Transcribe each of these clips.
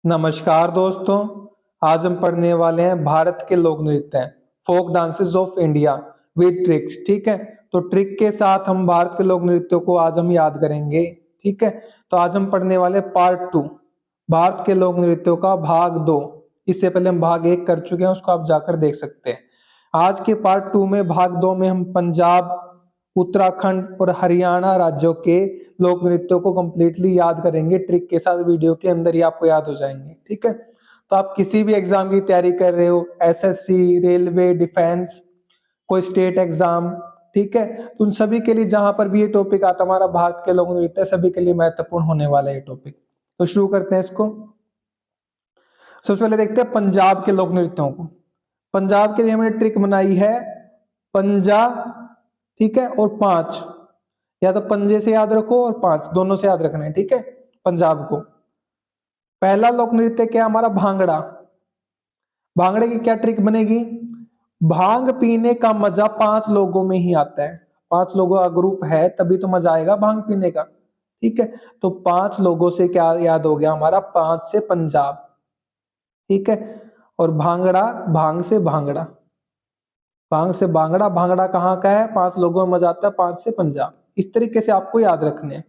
नमस्कार दोस्तों। आज हम पढ़ने वाले हैं भारत के लोक नृत्य folk dances of India with tricks. ठीक है, तो ट्रिक के साथ हम भारत के लोक नृत्यों को आज हम याद करेंगे। ठीक है, तो आज हम पढ़ने वाले पार्ट 2 भारत के लोक नृत्यों का भाग 2। इससे पहले हम भाग 1 कर चुके हैं, उसको आप जाकर देख सकते हैं। आज के पार्ट 2 में भाग 2 में हम पंजाब, उत्तराखंड और हरियाणा राज्यों के लोक नृत्यों को कंप्लीटली याद करेंगे। ट्रिक के साथ वीडियो के अंदर ही आपको याद हो जाएंगे। ठीक है, तो आप किसी भी एग्जाम की तैयारी कर रहे हो, एसएससी, रेलवे, डिफेंस, कोई स्टेट एग्जाम, ठीक है, तो उन सभी के लिए जहां पर भी ये टॉपिक आता है, हमारा भारत के लोक नृत्य सभी के लिए महत्वपूर्ण होने वाला है ये टॉपिक। तो शुरू करते हैं इसको। सबसे पहले देखते हैं पंजाब के लोक नृत्यों को। पंजाब के लिए हमने ट्रिक बनाई है पंजा, ठीक है, और 5। या तो पंजे से याद रखो और 5 दोनों से याद रखना है। ठीक है, पंजाब को पहला लोक नृत्य क्या हमारा भांगड़ा। भांगड़े की क्या ट्रिक बनेगी? भांग पीने का मजा 5 लोगों में ही आता है। 5 लोगों का ग्रुप है तभी तो मजा आएगा भांग पीने का। ठीक है, तो 5 लोगों से क्या याद हो गया हमारा? 5 से पंजाब। ठीक है, और भांगड़ा, भांग से भांगड़ा, भांग से भांगड़ा। भांगड़ा कहाँ का है? 5 लोगों में मजा आता है, 5 से पंजाब। इस तरीके से आपको याद रखने हैं।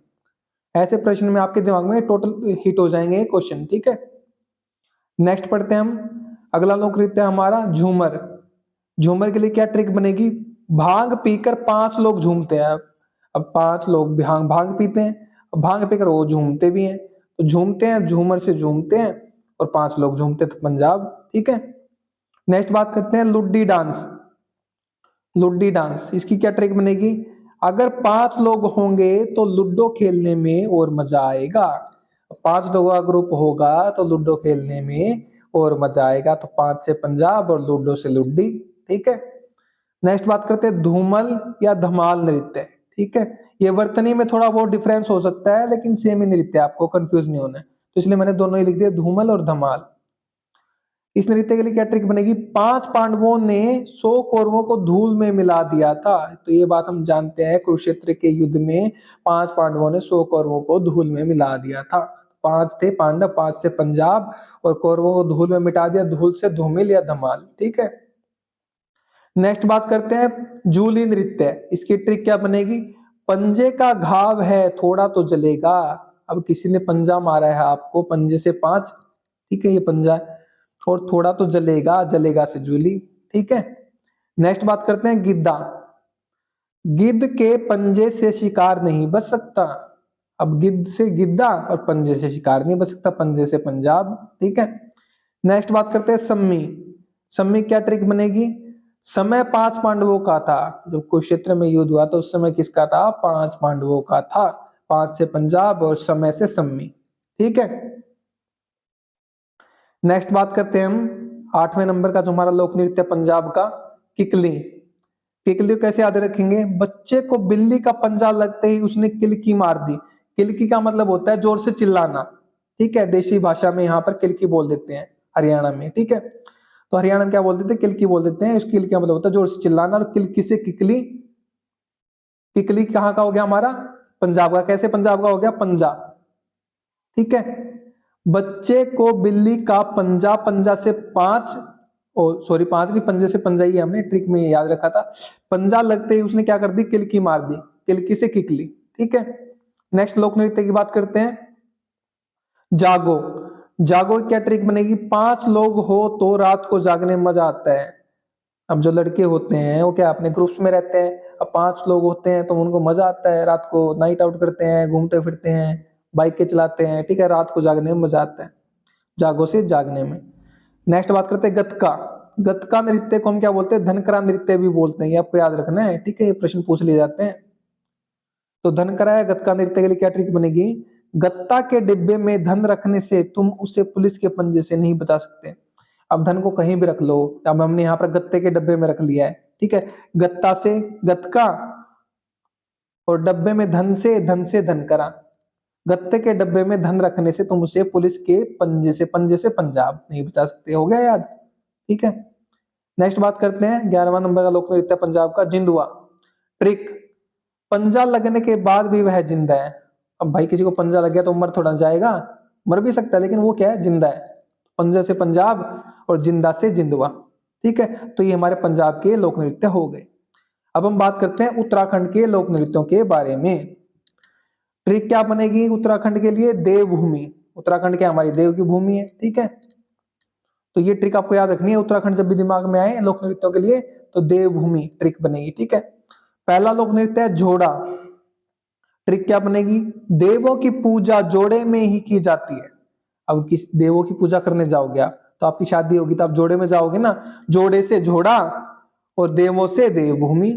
ऐसे प्रश्न में आपके दिमाग में टोटल हिट हो जाएंगे क्वेश्चन। ठीक है, नेक्स्ट पढ़ते हैं हम। अगला लोक नृत्य हमारा झूमर। झूमर के लिए क्या ट्रिक बनेगी? भांग पीकर 5 लोग झूमते हैं। अब 5 लोग भांग भांग पीते हैं, अब भांग पीकर वो झूमते भी हैं, तो झूमते हैं, झूमर से झूमते हैं, और 5 लोग झूमते तो पंजाब। ठीक है, नेक्स्ट बात करते हैं लुड्डी डांस। लुड्डी डांस, इसकी क्या ट्रिक बनेगी? अगर 5 लोग होंगे तो लूडो खेलने में और मजा आएगा। 5 लोगों का ग्रुप होगा तो लूडो खेलने में और मजा आएगा। तो 5 से पंजाब और लूडो से लुड्डी। ठीक है, नेक्स्ट बात करते हैं धूमल या धमाल नृत्य। ठीक है, ये वर्तनी में थोड़ा बहुत डिफरेंस हो सकता है लेकिन सेम ही नृत्य है, आपको कंफ्यूज नहीं होना है, तो इसलिए मैंने दोनों ही लिख दिया, धूमल और धमाल। इस नृत्य के लिए क्या ट्रिक बनेगी? 5 पांडवों ने 100 कौरवों को धूल में मिला दिया था। तो ये बात हम जानते हैं, कुरुक्षेत्र के युद्ध में 5 पांडवों ने 100 कौरवों को धूल में मिला दिया था। 5 थे पांडव, 5 से पंजाब, और कौरवों को धूल में मिटा दिया, धूल से धूमिल या धमाल। ठीक है, नेक्स्ट बात करते हैं जूली नृत्य। इसकी ट्रिक क्या बनेगी? पंजे का घाव है थोड़ा तो जलेगा। अब किसी ने पंजा मारा है आपको, पंजे से 5, ठीक है, ये पंजा है, और थोड़ा तो जलेगा, जलेगा से जूली। ठीक है, नेक्स्ट बात करते हैं गिद्दा। गिद्ध के पंजे से शिकार नहीं बच सकता। अब गिद्ध से गिद्दा और पंजे से शिकार नहीं बच सकता, पंजे से पंजाब। ठीक है, नेक्स्ट बात करते हैं सम्मी। सम्मी क्या ट्रिक बनेगी? समय 5 पांडवों का था। जब कुरुक्षेत्र में युद्ध हुआ तो उस समय किसका था? 5 पांडवों का था। 5 से पंजाब और समय से सम्मी। ठीक है, नेक्स्ट बात करते हैं हम 8वें नंबर का जो हमारा लोक नृत्य पंजाब का, किकली। किकली को कैसे याद रखेंगे? बच्चे को बिल्ली का पंजा लगते ही उसने किलकी मार दी। किलकी का मतलब होता है जोर से चिल्लाना। ठीक है, देशी भाषा में यहाँ पर किलकी बोल देते हैं हरियाणा में। ठीक है, तो हरियाणा में क्या बोल देते हैं? किलकी बोल देते हैं। इस किलकी का मतलब होता है जोर से चिल्लाना, और किलकी से किकली। किकली कहाँ का हो गया हमारा? पंजाब का। कैसे पंजाब का हो गया? पंजा। ठीक है, बच्चे को बिल्ली का पंजा, पंजा से 5, सॉरी 5 नहीं, पंजे से पंजा ही हमने ट्रिक में याद रखा था। पंजा लगते ही उसने क्या कर दी? किलकी मार दी, किलकी से किकली। ठीक है, नेक्स्ट लोक नृत्य की बात करते हैं जागो। जागो क्या ट्रिक बनेगी? 5 लोग हो तो रात को जागने में मजा आता है। अब जो लड़के होते हैं वो क्या अपने ग्रुप्स में रहते हैं, अब 5 लोग होते हैं तो उनको मजा आता है, रात को नाइट आउट करते हैं, घूमते फिरते हैं, बाइकें चलाते हैं। ठीक है, रात को जागने में मजा आता है, जागो से जागने में। नेक्स्ट बात करते हैं गतका। गतका नृत्य को हम क्या बोलते हैं? धनकरा नृत्य भी बोलते हैं, ये आपको याद रखना है। ठीक है, ये प्रश्न पूछ लिए जाते हैं। तो धनकरा या गतका नृत्य के लिए क्या ट्रिक बनेगी? गत्ता के डिब्बे में धन रखने से तुम उसे पुलिस के पंजे से नहीं बचा सकते। अब धन को कहीं भी रख लो, अब हमने यहाँ पर गत्ते के डब्बे में रख लिया है। ठीक है, गत्ता से गतका, और डब्बे में धन से धनकरा। गत्ते के डब्बे में धन रखने से तुम उसे पुलिस के पंजे से पंजाब नहीं बचा सकते। हो गया याद? ठीक है, नेक्स्ट बात करते हैं 11वां नंबर का लोक नृत्य पंजाब का, जिंदुआ। ट्रिक, पंजा लगने के बाद भी वह जिंदा है। अब भाई किसी को पंजा लग गया तो मर थोड़ा जाएगा, मर भी सकता है लेकिन वो क्या है, जिंदा है। पंजा से पंजाब और जिंदा से जिंदवा, ठीक है। तो ये हमारे पंजाब के लोक नृत्य हो गए। अब हम बात करते हैं उत्तराखंड के लोक नृत्यों के बारे में। ट्रिक क्या बनेगी उत्तराखंड के लिए, देवभूमि। उत्तराखंड क्या हमारी देव की भूमि है, ठीक है। तो ये ट्रिक आपको याद रखनी है, उत्तराखंड जब भी दिमाग में आए लोक नृत्यों के लिए तो देवभूमि ट्रिक बनेगी, ठीक है। पहला लोक नृत्य है जोड़ा। ट्रिक क्या बनेगी, देवों की पूजा जोड़े में ही की जाती है। अब किस देवों की पूजा करने जाओगे आप, तो आपकी शादी होगी तो आप जोड़े में जाओगे ना, जोड़े से जोड़ा और देवों से देवभूमि।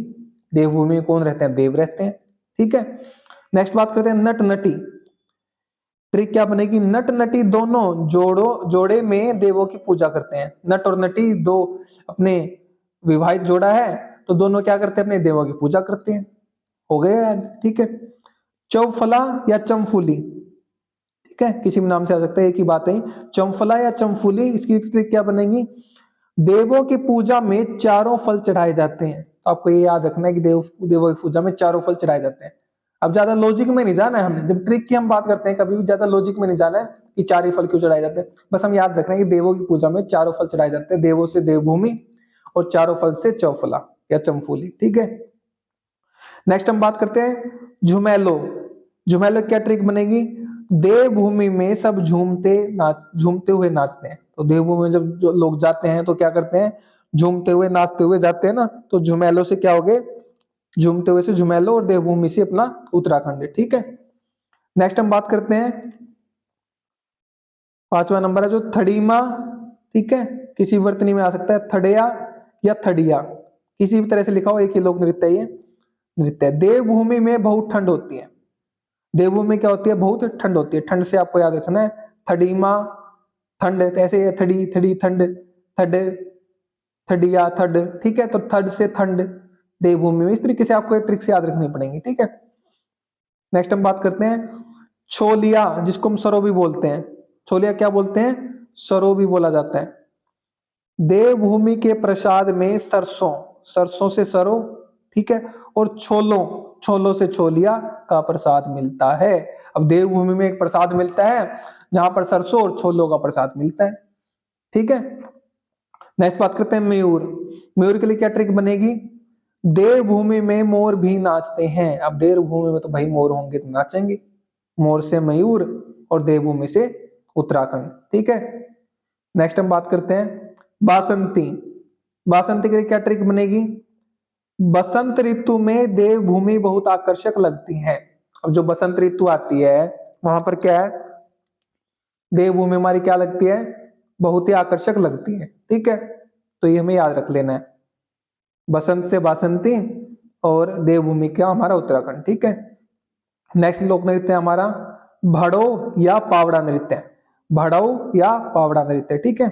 देवभूमि में कौन रहते हैं, देव रहते हैं, ठीक है। नेक्स्ट बात करते हैं नट नटी। ट्रिक क्या बनेगी, नट नटी दोनों जोड़े में देवों की पूजा करते हैं। नट और नटी दो अपने विवाहित जोड़ा है, तो दोनों क्या करते हैं, अपने देवों की पूजा करते हैं। हो गया याद, ठीक है। चौफला या चमफूली, ठीक है, किसी भी नाम से आ सकता है, एक ही बात है। चमफला या चमफूली, इसकी ट्रिक क्या बनेगी, देवों की पूजा में चारों फल चढ़ाए जाते हैं। तो आपको ये याद रखना है कि देवों की पूजा में चारों फल चढ़ाए जाते हैं। अब ज्यादा लॉजिक में नहीं जाना है हमने, जब ट्रिक की हम बात करते हैं कभी भी ज्यादा लॉजिक में नहीं जाना है कि चार ही फल क्यों चढ़ाए जाते हैं। बस हम याद रख रहे हैं कि देवों की पूजा में चारों फल चढ़ाए जाते हैं, देवों से देवभूमि और चारों फल से चौफला या चमफूली, ठीक है। नेक्स्ट हम बात करते हैं झुमेलो। झुमेलो क्या ट्रिक बनेगी, देवभूमि में सब झूमते हुए नाचते हैं। तो देवभूमि में जब जो लोग जाते हैं तो क्या करते हैं, झूमते हुए नाचते हुए जाते हैं ना, तो झुमेलो से क्या हो गए, झूमते हुए से झुमेलो और देवभूमि से अपना उत्तराखंड, ठीक है। नेक्स्ट हम बात करते हैं, पांचवा नंबर है जो थड़ीमा, ठीक है। किसी वर्तनी में आ सकता है, थड़िया या थड़िया, किसी भी तरह से लिखा हो, एक ही लोक नृत्य है ये नृत्य है। देवभूमि में बहुत ठंड होती है। देवभूमि में क्या होती है, बहुत ठंड होती है। ठंड से आपको याद रखना है, थड़ीमा ठंड, ऐसे है थड़ी थड़ी ठंड, थड थड़िया थड, ठीक है। तो थड से ठंड देवभूमि में, इस तरीके से आपको एक ट्रिक से याद रखनी पड़ेगी, ठीक है। नेक्स्ट हम बात करते हैं छोलिया, जिसको हम सरो भी बोलते हैं। छोलिया क्या बोलते हैं, सरो भी बोला जाता है। देवभूमि के प्रसाद में सरसों, सरसों से सरो, ठीक है, और छोलों, छोलों से छोलिया का प्रसाद मिलता है। अब देवभूमि में एक प्रसाद मिलता है जहां पर सरसों और छोलों का प्रसाद मिलता है, ठीक है। नेक्स्ट बात करते हैं मयूर। मयूर के लिए क्या ट्रिक बनेगी, देवभूमि में मोर भी नाचते हैं। अब देवभूमि में तो भाई मोर होंगे तो नाचेंगे। मोर से मयूर और देवभूमि से उत्तराखंड, ठीक है। नेक्स्ट हम बात करते हैं बासंती। बासंती के लिए क्या ट्रिक बनेगी, बसंत ऋतु में देवभूमि बहुत आकर्षक लगती है। अब जो बसंत ऋतु आती है वहां पर क्या है, देवभूमि हमारी क्या लगती है, बहुत ही आकर्षक लगती है, ठीक है। तो ये हमें याद रख लेना है, बसंत से बासंती और देवभूमि क्या हमारा उत्तराखंड, ठीक है। नेक्स्ट लोक नृत्य हमारा भड़ो या पावड़ा नृत्य। भड़ो या पावड़ा नृत्य, ठीक है,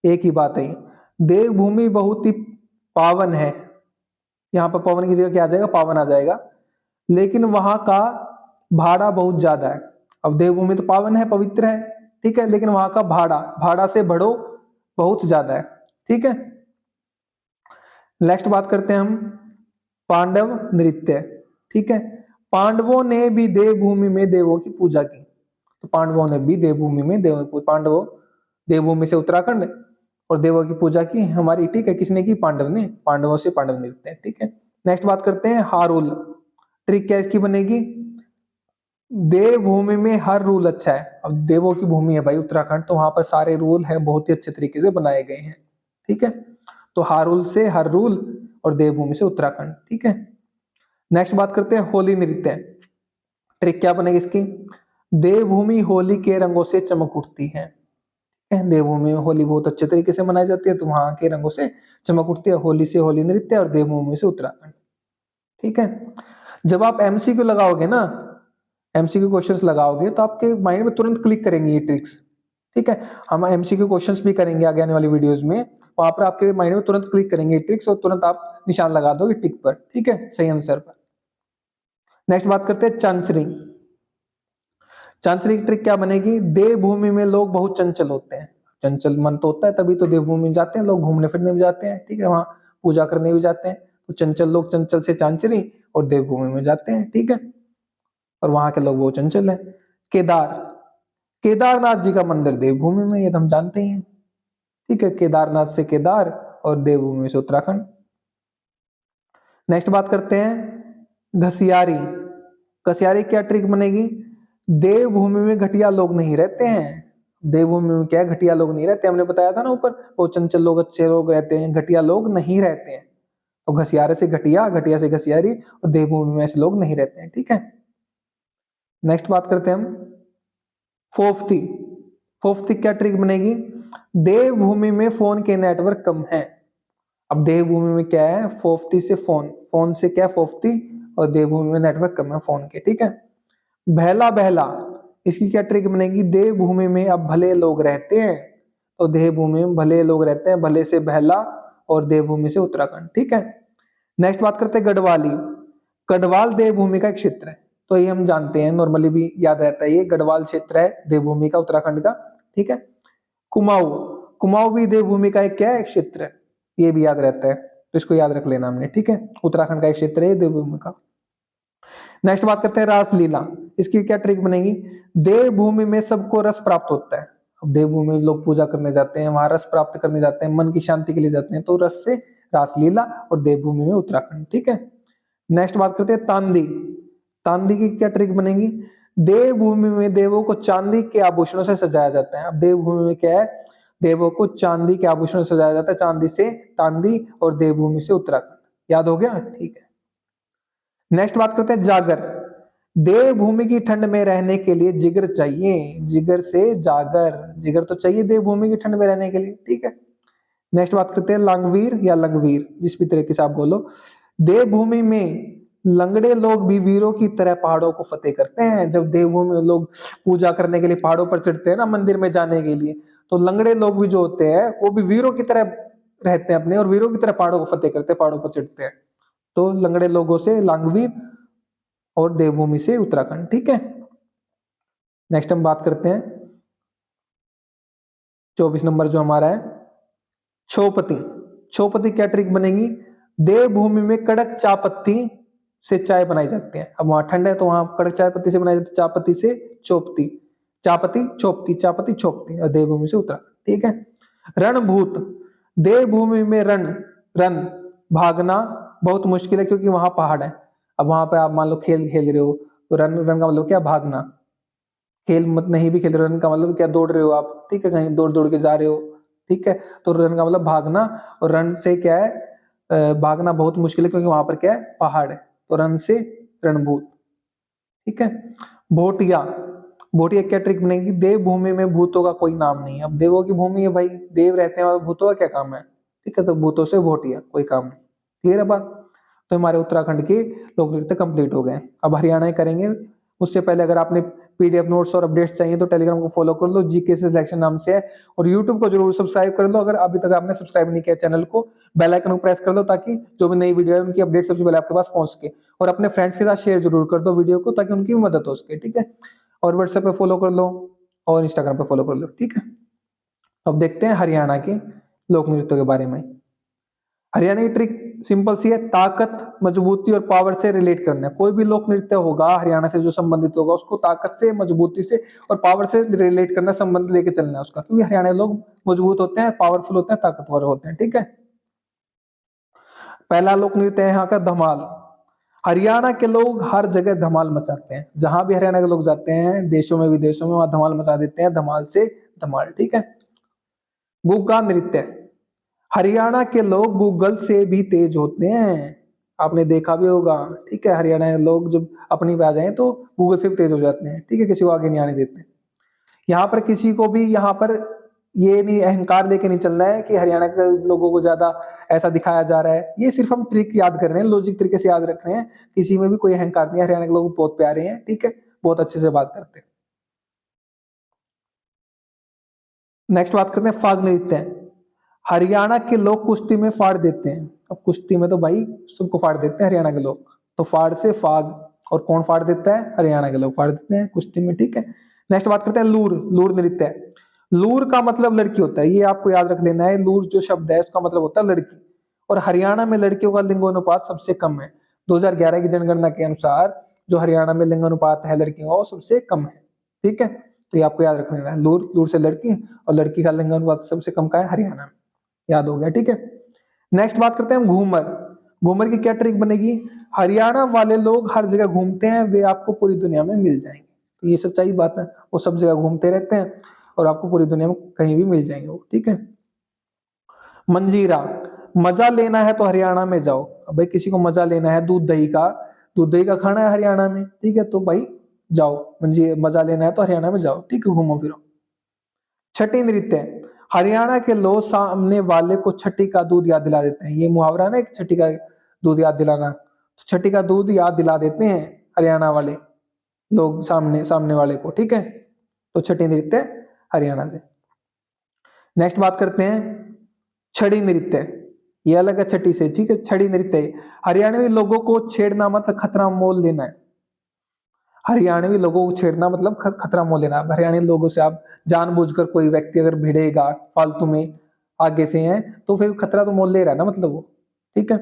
एक ही बात है। देवभूमि बहुत ही पावन है, यहाँ पर पवन की जगह क्या आ जाएगा, पावन आ जाएगा, लेकिन वहां का भाड़ा बहुत ज्यादा है। अब देवभूमि तो पावन है, पवित्र है, ठीक है, लेकिन वहां का भाड़ा, भाड़ा से बढ़ो बहुत ज्यादा है, ठीक है। नेक्स्ट बात करते हैं हम पांडव नृत्य, ठीक है। पांडवों ने भी देवभूमि में देवों की पूजा की। तो पांडवों ने भी देवभूमि में पांडवों देवभूमि से उत्तराखंड और देवों की पूजा की हमारी, ठीक है। किसने की, पांडव ने, पांडवों से पांडव नृत्य, ठीक है। नेक्स्ट बात करते हैं हारुल। ट्रिक क्या इसकी बनेगी, देवभूमि में हर रूल अच्छा है। अब देवों की भूमि है भाई उत्तराखंड, तो वहां पर सारे रूल है बहुत ही अच्छे तरीके से बनाए गए हैं, ठीक है। तो हारुल से हर रूल और देवभूमि से उत्तराखंड, ठीक है। नेक्स्ट बात करते हैं होली नृत्य। ट्रिक क्या बनेगी इसकी, देवभूमि होली के रंगों से चमक उठती है। देवभूमि में होली बहुत अच्छे तरीके से मनाई जाती है, तो वहां के रंगों से चमक उठती है। होली से होली नृत्य और देवभूमि से उत्तराखंड, ठीक है। जब आप एमसीक्यू लगाओगे ना, एमसीक्यू क्वेश्चंस लगाओगे तो आपके माइंड में तुरंत क्लिक करेंगे ये ट्रिक्स, ठीक है। हम एमसीक्यू क्वेश्चंस भी करेंगे आगे आने वाली वीडियोस में, वहां पर आपके माइंड में तुरंत क्लिक करेंगे ये ट्रिक्स और तुरंत आप निशान लगा दोगे टिक पर, ठीक है, सही आंसर पर। नेक्स्ट बात करते हैं चांचरी। चांचरी की ट्रिक क्या बनेगी, देवभूमि में लोग बहुत चंचल होते हैं। चंचल मन तो होता है तभी तो देवभूमि में जाते हैं लोग, घूमने फिरने भी जाते हैं, ठीक है, वहां पूजा करने भी जाते हैं। तो चंचल लोग चंचल से चांचरी और देवभूमि में जाते हैं, ठीक है, और वहां के लोग बहुत चंचल है। केदार। केदारनाथ जी का मंदिर देवभूमि में, ये तो हम जानते ही हैं। ठीक है, केदारनाथ से केदार और देवभूमि से उत्तराखंड। नेक्स्ट बात करते हैं घसियारी। घसियारी क्या ट्रिक बनेगी? देवभूमि में घटिया लोग नहीं रहते हैं। देवभूमि में क्या है, घटिया लोग नहीं रहते, हमने बताया था ना ऊपर, वो चंचल लोग अच्छे लोग रहते हैं, घटिया लोग नहीं रहते हैं। तो घसियारे से घटिया, घटिया से घसियारी, और देवभूमि में ऐसे लोग नहीं रहते हैं। ठीक है, नेक्स्ट बात करते हैं हम फोफ्ती। फोफ्ती क्या ट्रिक बनेगी? देवभूमि में फोन के नेटवर्क कम है। अब देवभूमि में क्या है, फोफ्ती से फोन, फोन से क्या फोफ्ती, और देवभूमि में नेटवर्क कम है फोन के। ठीक है, बहला बहला, इसकी क्या ट्रिक बनेगी? देवभूमि में अब भले लोग रहते हैं, तो देवभूमि में भले लोग रहते हैं, भले से बहला और देवभूमि से उत्तराखंड। ठीक है, नेक्स्ट बात करते हैं गढ़वाली। गढ़वाल देवभूमि का एक क्षेत्र है, तो ये हम जानते हैं, नॉर्मली भी याद रहता है, ये गढ़वाल क्षेत्र है देवभूमि का, उत्तराखंड का। ठीक है, कुमाऊं, कुमाऊं भी देवभूमि का एक क्या है, क्षेत्र है, ये भी याद रहता है, तो इसको याद रख लेना हमने। ठीक है, उत्तराखंड का एक क्षेत्र है देवभूमि का। नेक्स्ट बात करते हैं रासलीला। इसकी क्या ट्रिक बनेगी? देवभूमि में सबको रस प्राप्त होता है। अब देवभूमि में लोग पूजा करने जाते हैं, वहां रस प्राप्त करने जाते हैं, मन की शांति के लिए जाते हैं, तो रस से रासलीला, और देवभूमि में उत्तराखंड। ठीक है, नेक्स्ट बात करते हैं तांदी। तांदी की क्या ट्रिक बनेगी? देवभूमि में देवों को चांदी के आभूषणों से सजाया जाता है। अब देवभूमि में क्या है, देवों को चांदी के आभूषणों से सजाया जाता है, चांदी से तांदी और देवभूमि से उत्तराखंड। याद हो गया? ठीक है, नेक्स्ट बात करते हैं जागर। देवभूमि की ठंड में रहने के लिए जिगर चाहिए, जिगर से जागर, जिगर तो चाहिए देवभूमि की ठंड में रहने के लिए। ठीक है, नेक्स्ट बात करते हैं लांगवीर या लंगवीर, जिस भी तरीके से आप बोलो। देवभूमि में लंगड़े लोग भी वीरों की तरह पहाड़ों को फतेह करते हैं। जब देवभूमि में लोग पूजा करने के लिए पहाड़ों पर चढ़ते हैं ना, मंदिर में जाने के लिए, तो लंगड़े लोग भी जो होते हैं वो भी वीरों की तरह रहते हैं अपने, और वीरों की तरह पहाड़ों को फतेह करते हैं, पहाड़ों पर चढ़ते हैं। तो लंगड़े लोगों से लांगवीर और देवभूमि से उत्तराखंड। ठीक है, नेक्स्ट हम बात करते हैं 24 नंबर जो हमारा है छौपति। छौपति क्या ट्रिक बनेगी? देवभूमि में कड़क चाय पत्ती से चाय बनाई जाती है। अब वहां ठंड है तो वहां कड़क चाय पत्ती से बनाई जाती है, चाय पत्ती से चौपती, चापती चौपती, चापती चौपती, और देवभूमि से उत्तराखंड। ठीक है, रणभूत। देवभूमि में रण, रन, भागना बहुत मुश्किल है क्योंकि वहां पहाड़ है। अब वहां पे आप मान लो खेल खेल रहे हो, तो रन, रन का मतलब क्या, भागना। खेल मत नहीं भी खेल रहे हो, रन का मतलब क्या, दौड़ रहे हो आप। ठीक है, कहीं दौड़ दौड़ के जा रहे हो। ठीक है, तो रन का मतलब भागना, और रन से क्या है, भागना बहुत मुश्किल है क्योंकि वहां पर क्या है, पहाड़ है, तो रन से रणभूत। ठीक है, भोटिया। भोटिया क्या ट्रिक बनेगी? देवभूमि में भूतों का कोई नाम नहीं है। अब देवों की भूमि है भाई, देव रहते हैं, और भूतों का क्या काम है? ठीक है, तो भूतों से भोटिया, कोई काम नहीं। क्लियर है बात? तो हमारे उत्तराखंड के लोक नृत्य कंप्लीट हो गए। अब हरियाणा करेंगे। उससे पहले अगर आपने पीडीएफ नोट्स और अपडेट्स चाहिए तो टेलीग्राम को फॉलो कर लो, जीके से सिलेक्शन नाम से है, और यूट्यूब को जरूर सब्सक्राइब कर लो अगर अभी तक आपने सब्सक्राइब नहीं किया चैनल को। बेल आइकन को प्रेस कर दो ताकि जो भी नई वीडियो है उनकी अपडेट सबसे पहले आपके पास पहुंच सके, और अपने फ्रेंड्स के साथ शेयर जरूर कर दो वीडियो को ताकि उनकी भी मदद हो सके। ठीक है, और व्हाट्सएप पे फॉलो कर लो और इंस्टाग्राम पे फॉलो कर लो। ठीक है, अब देखते हैं हरियाणा के लोक नृत्य के बारे में। हरियाणा की ट्रिक सिंपल सी है, ताकत, मजबूती और पावर से रिलेट करना है। कोई भी लोक नृत्य होगा हरियाणा से जो संबंधित होगा, उसको ताकत से, मजबूती से और पावर से रिलेट करना, संबंध लेके चलना है उसका, क्योंकि हरियाणा के लोग मजबूत होते हैं, पावरफुल होते हैं, ताकतवर होते हैं। ठीक है, पहला लोक नृत्य है यहाँ का धमाल। हरियाणा के लोग हर जगह धमाल मचाते हैं, जहां भी हरियाणा के लोग जाते हैं, देशों में विदेशों में, वहां धमाल मचा देते हैं, धमाल से धमाल। ठीक है, गुग्गा नृत्य। हरियाणा के लोग गूगल से भी तेज होते हैं, आपने देखा भी होगा। ठीक है, हरियाणा के लोग जब अपनी पे आ जाए तो गूगल से भी तेज हो जाते हैं। ठीक है, किसी को आगे नहीं आने देते। यहाँ पर किसी को भी यहाँ पर ये नहीं अहंकार लेके नहीं चलना है कि हरियाणा के लोगों को ज्यादा ऐसा दिखाया जा रहा है। ये सिर्फ हम ट्रिक याद कर रहे हैं, लॉजिक तरीके से याद रख रहे हैं, किसी में भी कोई अहंकार नहीं है। हरियाणा के लोग बहुत प्यारे हैं। ठीक है, बहुत अच्छे से बात करते हैं। नेक्स्ट बात करते हैं फाग नृत्य। हरियाणा के लोग कुश्ती में फाड़ देते हैं। अब कुश्ती में तो भाई सबको फाड़ देते हैं हरियाणा के लोग, तो फाड़ से फाग, और कौन फाड़ देता है? हरियाणा के लोग फाड़ देते हैं कुश्ती में। ठीक है, नेक्स्ट बात करते हैं लूर। लूर नृत्य। लूर का मतलब लड़की होता है, ये आपको याद रख लेना है। लूर जो शब्द है उसका मतलब होता है लड़की, और हरियाणा में लड़कियों का लिंगानुपात सबसे कम है। 2011 की जनगणना के अनुसार जो हरियाणा में लिंगानुपात है लड़कियों का वो सबसे कम है। ठीक है, तो ये आपको याद रखना है। लूर, लूर से लड़की और लड़की का लिंग अनुपात सबसे कम का है हरियाणा में, याद हो गया, ठीक है। नेक्स्ट बात करते हैं हम घूमर। घूमर की क्या ट्रिक बनेगी? हरियाणा वाले लोग हर जगह घूमते हैं, वे आपको पूरी दुनिया में मिल जाएंगे। तो ये सच्चाई बात है, वो सब जगह घूमते रहते हैं और आपको पूरी दुनिया में कहीं भी मिल जाएंगे वो, ठीक है। मंजीरा, मजा लेना है तो हरियाणा में जाओ। अब भाई किसी को मजा लेना है दूध दही का, दूध दही का खाना है हरियाणा में, ठीक है, तो भाई जाओ, मजा लेना है तो हरियाणा में जाओ, ठीक है, घूमो फिरो। छठी नृत्य, हरियाणा के लोग सामने वाले को छठी का दूध याद दिला देते हैं। ये मुहावरा ना, एक छठी का दूध याद दिलाना, तो छठी का दूध याद दिला देते हैं हरियाणा वाले लोग सामने सामने वाले को, ठीक है। तो छठी नृत्य हरियाणा से। नेक्स्ट बात करते हैं छड़ी नृत्य, ये अलग है छठी से, ठीक है। छड़ी नृत्य, हरियाणवी लोगों को छेड़ना मतलब खतरा मोल लेना है। हरियाणवी लोगों को छेड़ना मतलब खतरा मोल लेना। हरियाणवी लोगों से आप जानबूझकर, कोई व्यक्ति अगर भिड़ेगा फालतू में आगे से है तो फिर खतरा तो मोल ले रहा है ना, मतलब वो, ठीक है।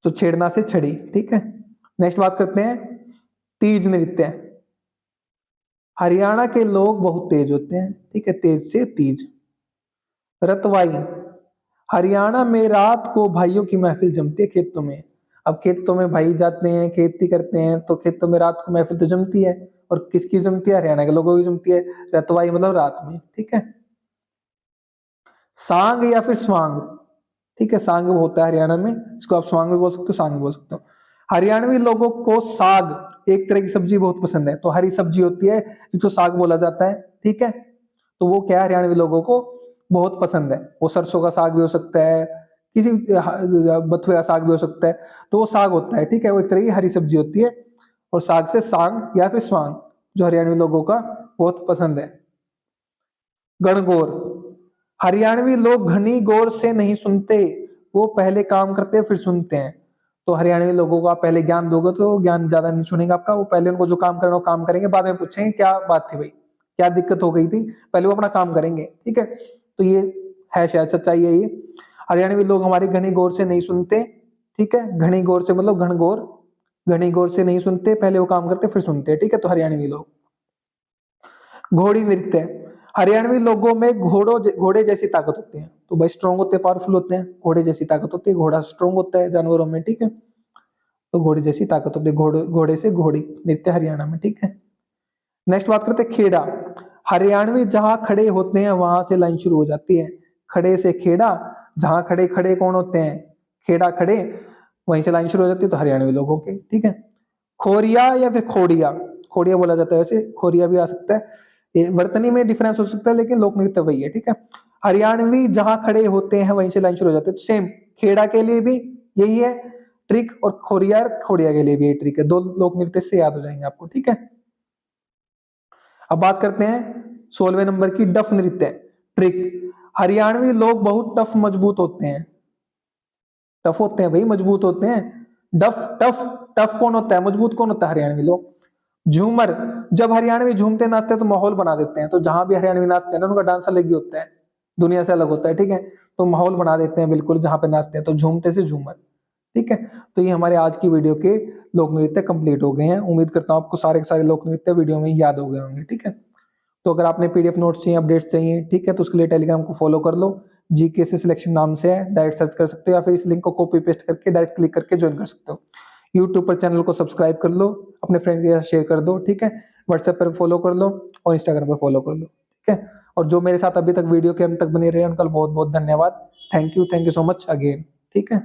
तो छेड़ना से छड़ी, ठीक है। नेक्स्ट बात करते हैं तीज नृत्य। हरियाणा के लोग बहुत तेज होते हैं, ठीक है, तेज से तीज। रतवाई, हरियाणा में रात को भाइयों की महफिल जमती है खेतों में। अब खेतों में भाई जाते हैं, खेती करते हैं, तो खेतों में रात को महफिल तो जमती है, और किसकी जमती है? हरियाणा के लोगों की जमती है। रतवाई मतलब रात में, ठीक है। सांग या फिर स्वांग, ठीक है, सांग होता है हरियाणा में, इसको आप स्वांग भी बोल सकते हो, सांग भी बोल सकते हो। हरियाणवी लोगों को साग एक तरह की सब्जी बहुत पसंद है, तो हरी सब्जी होती है जिसको साग बोला जाता है, ठीक है। तो वो क्या है, हरियाणवी लोगों को बहुत पसंद है। वो सरसों का साग भी हो सकता है, किसी बथुए का साग भी हो सकता है, तो वो साग होता है, ठीक है, वो एक तरह की हरी सब्जी होती है। और साग से सांग या फिर स्वांग, जो हरियाणवी लोगों का बहुत पसंद है। गणगौर, हरियाणवी लोग घनी गौर से नहीं सुनते, वो पहले काम करते हैं फिर सुनते हैं। तो हरियाणवी लोगों को आप पहले ज्ञान दोगे तो ज्ञान ज्यादा नहीं सुनेंगे आपका, वो पहले उनको जो काम करना वो काम करेंगे, बाद में पूछेंगे क्या बात थी भाई, क्या दिक्कत हो गई थी, पहले वो अपना काम करेंगे, ठीक है। तो ये है, शायद सच्चाई है ये। हरियाणवी लोग हमारी घनी गौर से नहीं सुनते, ठीक है, घनी गौर से मतलब घनघोर, घनी गौर से नहीं सुनते, पहले वो काम करते फिर सुनते, ठीक है, तो हरियाणवी लोग। घोड़ी नृत्य, हरियाणवी लोगों में घोड़े जैसी ताकत होती है, तो भाई स्ट्रॉन्ग होते हैं, पावरफुल होते हैं, घोड़े जैसी ताकत होती है, घोड़ा स्ट्रॉन्ग होता है जानवरों में, ठीक है, तो घोड़े जैसी ताकत होती है, घोड़े से घोड़ी नृत्य हरियाणा में, ठीक है। नेक्स्ट बात करते हैं खेड़ा। हरियाणवी जहां खड़े होते हैं वहां से लाइन शुरू हो जाती है, खड़े से खेड़ा, जहां खड़े खड़े कौन होते हैं? खेड़ा खड़े, वहीं से लाइन शुरू हो जाती है, तो हरियाणवी लोगों के, ठीक है। खोरिया या फिर खोड़िया, खोड़िया बोला जाता है, वैसे खोरिया भी आ सकता है, ये वर्तनी में डिफरेंस हो सकता है, लेकिन लोक नृत्य वही है, ठीक है। हरियाणवी जहां खड़े होते हैं वहीं से लाइन शुरू हो जाती है, तो सेम खेड़ा के लिए भी यही है ट्रिक, और खोरिया खोड़िया के लिए भी यही ट्रिक है, दो लोक नृत्य से याद हो जाएंगे आपको, ठीक है। अब बात करते हैं 16वें नंबर की डफ नृत्य ट्रिक। हरियाणवी लोग बहुत टफ मजबूत होते हैं, टफ होते हैं भाई, मजबूत होते हैं। डफ टफ, टफ कौन होता है, मजबूत कौन होता है? हरियाणवी लोग। झूमर, जब हरियाणवी झूमते नाचते हैं तो माहौल बना देते हैं, तो जहां भी हरियाणवी नाचते हैं ना, उनका डांस अलग ही होता है, दुनिया से अलग होता है, ठीक है, तो माहौल बना देते हैं बिल्कुल जहां पे नाचते हैं, तो झूमते से झूमर, ठीक है। तो ये हमारे आज की वीडियो के लोक नृत्य कंप्लीट हो गए हैं। उम्मीद करता हूँ आपको सारे के सारे लोक नृत्य वीडियो में याद हो गए होंगे, ठीक है। तो अगर आपने पीडीएफ नोट्स चाहिए, अपडेट्स चाहिए, ठीक है, तो उसके लिए टेलीग्राम को फॉलो कर लो, जीके से सिलेक्शन नाम से है, डायरेक्ट सर्च कर सकते हो, या फिर इस लिंक को कॉपी पेस्ट करके डायरेक्ट क्लिक करके ज्वाइन कर सकते हो। यूट्यूब पर चैनल को सब्सक्राइब कर लो, अपने फ्रेंड के साथ शेयर कर दो, ठीक है, व्हाट्सएप पर फॉलो कर लो और इंस्टाग्राम पर फॉलो कर लो, ठीक है। और जो मेरे साथ अभी तक वीडियो के अंत तक बने रहे, उनका बहुत बहुत धन्यवाद। Thank you so much again, ठीक है।